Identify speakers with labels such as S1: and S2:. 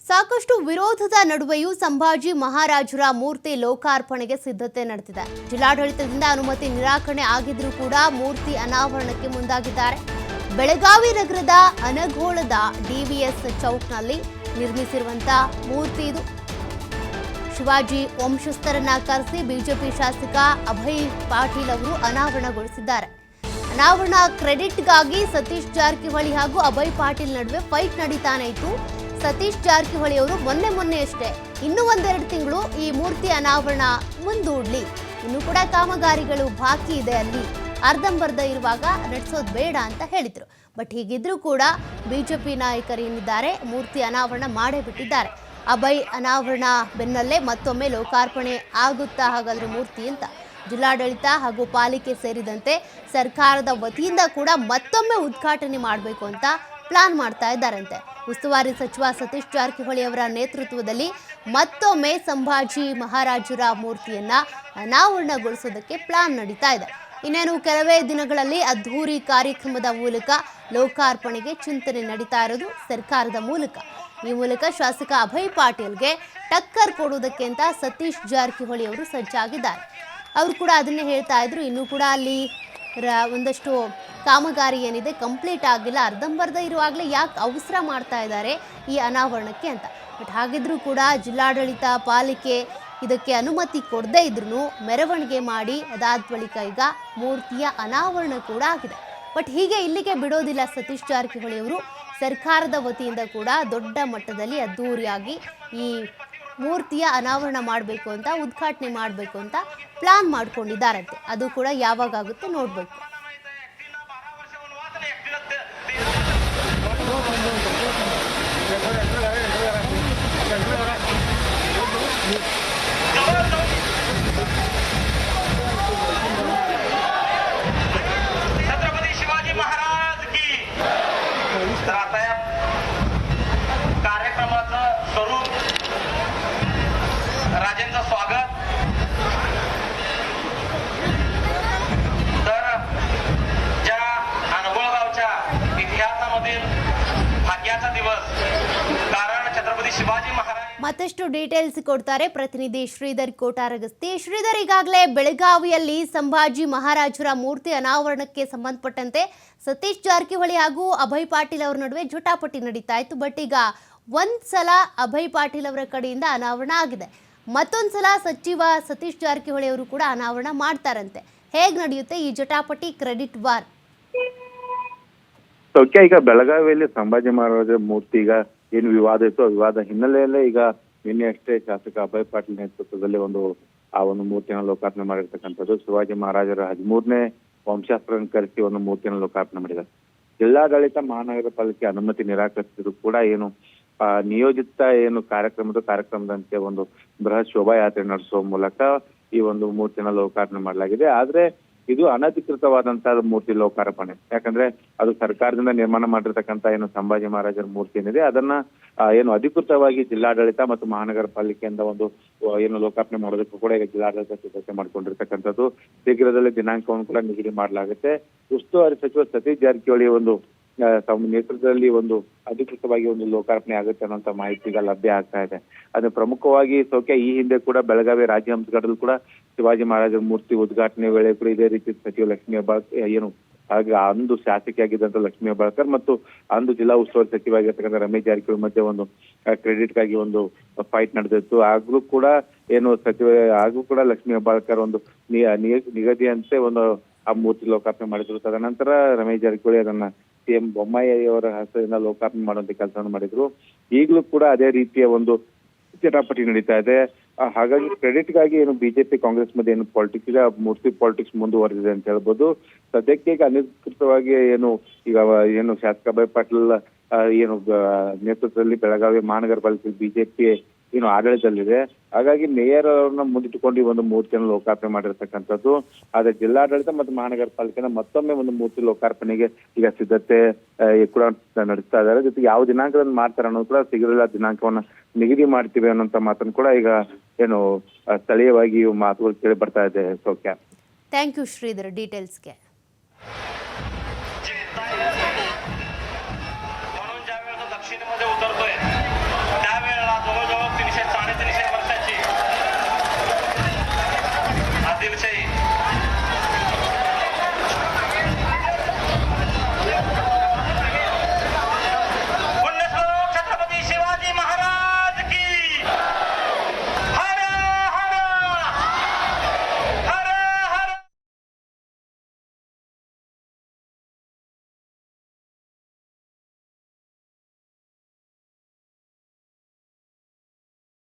S1: ಸಾಕಷ್ಟು ವಿರೋಧದ ನಡುವೆಯೂ ಸಂಭಾಜಿ ಮಹಾರಾಜರ ಮೂರ್ತಿ ಲೋಕಾರ್ಪಣೆಗೆ ಸಿದ್ಧತೆ ನಡೆದಿದೆ. ಜಿಲ್ಲಾಡಳಿತದಿಂದ ಅನುಮತಿ ನಿರಾಕರಣೆ ಆಗಿದ್ರೂ ಕೂಡ ಮೂರ್ತಿ ಅನಾವರಣಕ್ಕೆ ಮುಂದಾಗಿದ್ದಾರೆ. ಬೆಳಗಾವಿ ನಗರದ ಅನಗೋಳದ ಡಿವಿಎಸ್ ಚೌಕ್ನಲ್ಲಿ ನಿರ್ಮಿಸಿರುವಂತಹ ಮೂರ್ತಿ ಇದು. ಶಿವಾಜಿ ವಂಶಸ್ಥರನ್ನ ಕರೆಸಿ ಬಿಜೆಪಿ ಶಾಸಕ ಅಭಯ್ ಪಾಟೀಲ್ ಅವರು ಅನಾವರಣಗೊಳಿಸಿದ್ದಾರೆ. ಅನಾವರಣ ಕ್ರೆಡಿಟ್ಗಾಗಿ ಸತೀಶ್ ಜಾರಕಿಹೊಳಿ ಹಾಗೂ ಅಭಯ್ ಪಾಟೀಲ್ ನಡುವೆ ಫೈಟ್ ನಡೀತಾನೆ ಇತ್ತು. ಸತೀಶ್ ಜಾರಕಿಹೊಳಿ ಅವರು ಮೊನ್ನೆಯಷ್ಟೇ ಇನ್ನೂ ಒಂದೆರಡು ತಿಂಗಳು ಈ ಮೂರ್ತಿ ಅನಾವರಣ ಮುಂದೂಡ್ಲಿ, ಇನ್ನು ಕೂಡ ಕಾಮಗಾರಿಗಳು ಬಾಕಿ ಇದೆ, ಅಲ್ಲಿ ಅರ್ಧಂಬರ್ಧ ಇರುವಾಗ ನಡೆಸೋದು ಬೇಡ ಅಂತ ಹೇಳಿದ್ರು. ಬಟ್ ಹೀಗಿದ್ರೂ ಕೂಡ ಬಿಜೆಪಿ ನಾಯಕರು ಏನಿದ್ದಾರೆ ಮೂರ್ತಿ ಅನಾವರಣ ಮಾಡೇ ಬಿಟ್ಟಿದ್ದಾರೆ. ಅಭಯ್ ಅನಾವರಣ ಬೆನ್ನಲ್ಲೇ ಮತ್ತೊಮ್ಮೆ ಲೋಕಾರ್ಪಣೆ ಆಗುತ್ತಾ ಹಾಗಾದ್ರೆ ಮೂರ್ತಿ ಅಂತ ಜಿಲ್ಲಾಡಳಿತ ಹಾಗೂ ಪಾಲಿಕೆ ಸೇರಿದಂತೆ ಸರ್ಕಾರದ ವತಿಯಿಂದ ಕೂಡ ಮತ್ತೊಮ್ಮೆ ಉದ್ಘಾಟನೆ ಮಾಡಬೇಕು ಅಂತ ಪ್ಲಾನ್ ಮಾಡ್ತಾ ಇದ್ದಾರಂತೆ. ಉಸ್ತುವಾರಿ ಸಚಿವ ಸತೀಶ್ ಜಾರಕಿಹೊಳಿ ಅವರ ನೇತೃತ್ವದಲ್ಲಿ ಮತ್ತೊಮ್ಮೆ ಸಂಭಾಜಿ ಮಹಾರಾಜರ ಮೂರ್ತಿಯನ್ನ ಅನಾವರಣಗೊಳಿಸೋದಕ್ಕೆ ಪ್ಲಾನ್ ನಡೀತಾ ಇದೆ. ಇನ್ನೇನು ಕೆಲವೇ ದಿನಗಳಲ್ಲಿ ಅದ್ಧೂರಿ ಕಾರ್ಯಕ್ರಮದ ಮೂಲಕ ಲೋಕಾರ್ಪಣೆಗೆ ಚಿಂತನೆ ನಡೀತಾ ಇರೋದು ಸರ್ಕಾರದ ಮೂಲಕ. ಈ ಮೂಲಕ ಶಾಸಕ ಅಭಯ್ ಪಾಟೀಲ್ಗೆ ಟಕ್ಕರ್ ಕೊಡುವುದಕ್ಕೆ ಅಂತ ಸತೀಶ್ ಜಾರಕಿಹೊಳಿ ಅವರು ಸಜ್ಜಾಗಿದ್ದಾರೆ. ಅವರು ಕೂಡ ಅದನ್ನೇ ಹೇಳ್ತಾ ಇದ್ರು, ಇನ್ನೂ ಕೂಡ ಅಲ್ಲಿ ಒಂದಷ್ಟು ಕಾಮಗಾರಿ ಏನಿದೆ ಕಂಪ್ಲೀಟ್ ಆಗಿಲ್ಲ, ಅರ್ಧಂಬರ್ಧ ಇರುವಾಗಲೇ ಯಾಕೆ ಅವಸರ ಮಾಡ್ತಾ ಇದ್ದಾರೆ ಈ ಅನಾವರಣಕ್ಕೆ ಅಂತ. ಬಟ್ ಹಾಗಿದ್ರೂ ಕೂಡ ಜಿಲ್ಲಾಡಳಿತ ಪಾಲಿಕೆ ಇದಕ್ಕೆ ಅನುಮತಿ ಕೊಡದೇ ಇದ್ರೂ ಮೆರವಣಿಗೆ ಮಾಡಿ ಅದಾದ ಬಳಿಕ ಈಗ ಮೂರ್ತಿಯ ಅನಾವರಣ ಕೂಡ ಆಗಿದೆ. ಬಟ್ ಹೀಗೆ ಇಲ್ಲಿಗೆ ಬಿಡೋದಿಲ್ಲ ಸತೀಶ್ ಜಾರಕಿಹೊಳಿ ಅವರು. ಸರ್ಕಾರದ ವತಿಯಿಂದ ಕೂಡ ದೊಡ್ಡ ಮಟ್ಟದಲ್ಲಿ ಅದ್ಧೂರಿಯಾಗಿ ಈ ಮೂರ್ತಿಯ ಅನಾವರಣ ಮಾಡಬೇಕು ಅಂತ, ಉದ್ಘಾಟನೆ ಮಾಡಬೇಕು ಅಂತ ಪ್ಲಾನ್ ಮಾಡ್ಕೊಂಡಿದ್ದಾರಂತೆ. ಅದು ಕೂಡ ಯಾವಾಗ ಆಗುತ್ತೆ ನೋಡಬೇಕು.
S2: छत्रपति शिवाजी महाराज की कार्यक्रमाचं स्वरूप राजेंचं स्वागत. तर ज्या अनगोळगावच्या इतिहासामधील भाग्याचा दिवस, कारण छत्रपति शिवाजी महाराज.
S1: ಮತ್ತಷ್ಟು ಡೀಟೇಲ್ಸ್ ಕೊಡ್ತಾರೆ ಪ್ರತಿನಿಧಿ ಶ್ರೀಧರ್ ಕೋಟಾರಗಸ್ತಿ. ಶ್ರೀಧರ್, ಈಗಾಗಲೇ ಬೆಳಗಾವಿಯಲ್ಲಿ ಸಂಭಾಜಿ ಮಹಾರಾಜರ ಮೂರ್ತಿ ಅನಾವರಣಕ್ಕೆ ಸಂಬಂಧಪಟ್ಟಂತೆ ಸತೀಶ್ ಜಾರಕಿಹೊಳಿ ಹಾಗೂ ಅಭಯ್ ಪಾಟೀಲ್ ಅವರ ನಡುವೆ ಜಟಾಪಟಿ ನಡೀತಾ ಇತ್ತು. ಬಟ್ ಈಗ ಒಂದ್ಸಲ ಅಭಯ್ ಪಾಟೀಲ್ ಅವರ ಕಡೆಯಿಂದ ಅನಾವರಣ ಆಗಿದೆ, ಮತ್ತೊಂದ್ಸಲ ಸಚಿವ ಸತೀಶ್ ಜಾರಕಿಹೊಳಿ ಅವರು ಕೂಡ ಅನಾವರಣ ಮಾಡ್ತಾರಂತೆ. ಹೇಗೆ ನಡೆಯುತ್ತೆ ಈ ಜಟಾಪಟಿ, ಕ್ರೆಡಿಟ್ ವಾರ್?
S3: ಈಗ ಬೆಳಗಾವಿಯಲ್ಲಿ ಸಂಭಾಜಿ ಮಹಾರಾಜರ ಮೂರ್ತಿ ಈಗ ಏನು ವಿವಾದ ಇತ್ತು, ಆ ವಿವಾದ ಹಿನ್ನೆಲೆಯಲ್ಲೇ ಈಗ ನಿನ್ನೆ ಅಷ್ಟೇ ಶಾಸಕ ಅಭಯ್ ಪಾಟೀಲ್ ನೇತೃತ್ವದಲ್ಲಿ ಆ ಒಂದು ಮೂರ್ತಿಯನ್ನು ಲೋಕಾರ್ಪಣೆ ಮಾಡಿರ್ತಕ್ಕಂಥದ್ದು. ಶಿವಾಜಿ ಮಹಾರಾಜರ 13ನೇ ವಂಶಸ್ಥರನ್ನು ಕರೆಸಿ ಒಂದು ಮೂರ್ತಿಯನ್ನು ಲೋಕಾರ್ಪಣೆ ಮಾಡಿದ್ದಾರೆ. ಜಿಲ್ಲಾಡಳಿತ ಮಹಾನಗರ ಪಾಲಿಕೆ ಅನುಮತಿ ನಿರಾಕರಿಸಿದ್ರು ಕೂಡ ಏನು ನಿಯೋಜಿತ ಕಾರ್ಯಕ್ರಮದಂತೆ ಒಂದು ಬೃಹತ್ ಶೋಭಾಯಾತ್ರೆ ನಡೆಸುವ ಮೂಲಕ ಈ ಒಂದು ಮೂರ್ತಿಯನ್ನು ಲೋಕಾರ್ಪಣೆ ಮಾಡಲಾಗಿದೆ. ಆದ್ರೆ ಇದು ಅನಧಿಕೃತವಾದಂತಹ ಮೂರ್ತಿ ಲೋಕಾರ್ಪಣೆ. ಯಾಕಂದ್ರೆ ಅದು ಸರ್ಕಾರದಿಂದ ನಿರ್ಮಾಣ ಮಾಡಿರ್ತಕ್ಕಂಥ ಏನು ಸಂಭಾಜಿ ಮಹಾರಾಜರ ಮೂರ್ತಿ ಏನಿದೆ ಅದನ್ನ ಏನು ಅಧಿಕೃತವಾಗಿ ಜಿಲ್ಲಾಡಳಿತ ಮತ್ತು ಮಹಾನಗರ ಪಾಲಿಕೆಯಿಂದ ಒಂದು ಏನು ಲೋಕಾರ್ಪಣೆ ಮಾಡೋದಕ್ಕೂ ಕೂಡ ಈಗ ಜಿಲ್ಲಾಡಳಿತ ಸಿದ್ಧತೆ ಮಾಡ್ಕೊಂಡಿರ್ತಕ್ಕಂಥದ್ದು. ಶೀಘ್ರದಲ್ಲೇ ದಿನಾಂಕವನ್ನು ಕೂಡ ನಿಗದಿ ಮಾಡಲಾಗುತ್ತೆ. ಉಸ್ತುವಾರಿ ಸಚಿವ ಸತೀಶ್ ಜಾರಕಿಹೊಳಿ ಒಂದು ನೇತೃತ್ವದಲ್ಲಿ ಒಂದು ಅಧಿಕೃತವಾಗಿ ಒಂದು ಲೋಕಾರ್ಪಣೆ ಆಗುತ್ತೆ ಅನ್ನೋಂಥ ಮಾಹಿತಿ ಈಗ ಲಭ್ಯ ಆಗ್ತಾ ಇದೆ. ಅದು ಪ್ರಮುಖವಾಗಿ ಈ ಹಿಂದೆ ಕೂಡ ಬೆಳಗಾವಿ ರಾಜ್ಯ ಹಂಸಘಟ್ಟದಲ್ಲಿ ಕೂಡ ಶಿವಾಜಿ ಮಹಾರಾಜರ ಮೂರ್ತಿ ಉದ್ಘಾಟನೆ ವೇಳೆ ಕೂಡ ಇದೇ ರೀತಿ ಸಚಿವ ಲಕ್ಷ್ಮೀ ಹೆಬ್ಬಾಳ್ಕರ್ ಏನು ಹಾಗೆ ಅಂದು ಶಾಸಕಿಯಾಗಿದ್ದಂತ ಲಕ್ಷ್ಮೀ ಹೆಬ್ಬಾಳ್ಕರ್ ಮತ್ತು ಅಂದು ಜಿಲ್ಲಾ ಉಸ್ತುವಾರಿ ಸಚಿವರಾಗಿರ್ತಕ್ಕಂಥ ರಮೇಶ್ ಜಾರಕಿಹೊಳಿ ಮಧ್ಯೆ ಒಂದು ಕ್ರೆಡಿಟ್ಗಾಗಿ ಒಂದು ಫೈಟ್ ನಡೆದಿತ್ತು. ಆಗ್ಲೂ ಕೂಡ ಏನು ಆಗಲೂ ಕೂಡ ಲಕ್ಷ್ಮೀ ಹೆಬ್ಬಾಳ್ಕರ್ ಒಂದು ನಿಗದಿಯಂತೆ ಒಂದು ಆ ಮೂರ್ತಿ ಲೋಕಾರ್ಪಣೆ ಮಾಡಿದ್ರು. ತದನಂತರ ರಮೇಶ್ ಜಾರಕಿಹೊಳಿ ಅದನ್ನ ಸಿಎಂ ಬೊಮ್ಮಾಯಿ ಅವರ ಹೆಸರಿನ ಲೋಕಾರ್ಪಣೆ ಮಾಡುವಂತ ಕೆಲಸವನ್ನು ಮಾಡಿದ್ರು. ಈಗಲೂ ಕೂಡ ಅದೇ ರೀತಿಯ ಒಂದು ಜಟಾಪಟಿ ನಡೀತಾ ಇದೆ. ಹಾಗಾಗಿ ಕ್ರೆಡಿಟ್ಗಾಗಿ ಏನು ಬಿಜೆಪಿ ಕಾಂಗ್ರೆಸ್ ಮಧ್ಯೆ ಏನು ಪಾಲಿಟಿಕ್ಸ್ ಇದೆ, ಮೂರ್ತಿ ಪಾಲಿಟಿಕ್ಸ್ ಮುಂದುವರೆದಿದೆ ಅಂತ ಹೇಳ್ಬೋದು. ಸದ್ಯಕ್ಕೆ ಈಗ ಅನಧಿಕೃತವಾಗಿ ಏನು ಶಾಸಕ ಅಭಯ್ ಪಾಟೀಲ್ ಏನು ನೇತೃತ್ವದಲ್ಲಿ ಬೆಳಗಾವಿ ಮಹಾನಗರ ಪಾಲಿಕೆ ಬಿಜೆಪಿ ಏನು ಆಡಳಿತದಲ್ಲಿದೆ. ಹಾಗಾಗಿ ಮೇಯರ್ ಅವ್ರನ್ನ ಮುಂದಿಟ್ಟುಕೊಂಡು ಈ ಒಂದು ಮೂರ್ತಿಯನ್ನು ಲೋಕಾರ್ಪಣೆ ಮಾಡಿರ್ತಕ್ಕಂಥದ್ದು. ಆದ್ರೆ ಜಿಲ್ಲಾಡಳಿತ ಮತ್ತು ಮಹಾನಗರ ಪಾಲಿಕೆನ ಮತ್ತೊಮ್ಮೆ ಒಂದು ಮೂರ್ತಿ ಲೋಕಾರ್ಪಣೆಗೆ ಈಗ ಸಿದ್ಧತೆ ಕೂಡ ನಡೆಸ್ತಾ ಇದ್ದಾರೆ. ಜೊತೆಗೆ ಯಾವ ದಿನಾಂಕದಲ್ಲಿ ಮಾಡ್ತಾರೆ ಅನ್ನೋದು ಕೂಡ ಶೀಘ್ರದಲ್ಲೇ ದಿನಾಂಕವನ್ನ ನಿಗದಿ ಮಾಡ್ತೀವಿ ಅನ್ನೋಂತ ಮಾತನ್ನು ಕೂಡ ಈಗ ಏನು ಸ್ಥಳೀಯವಾಗಿ ಮಾತುಗಳು ಕೇಳಿ ಬರ್ತಾ ಇದೆ. ಸೌಖ್ಯ.
S1: Thank you Sridhar ಡೀಟೇಲ್ಸ್ಗೆ.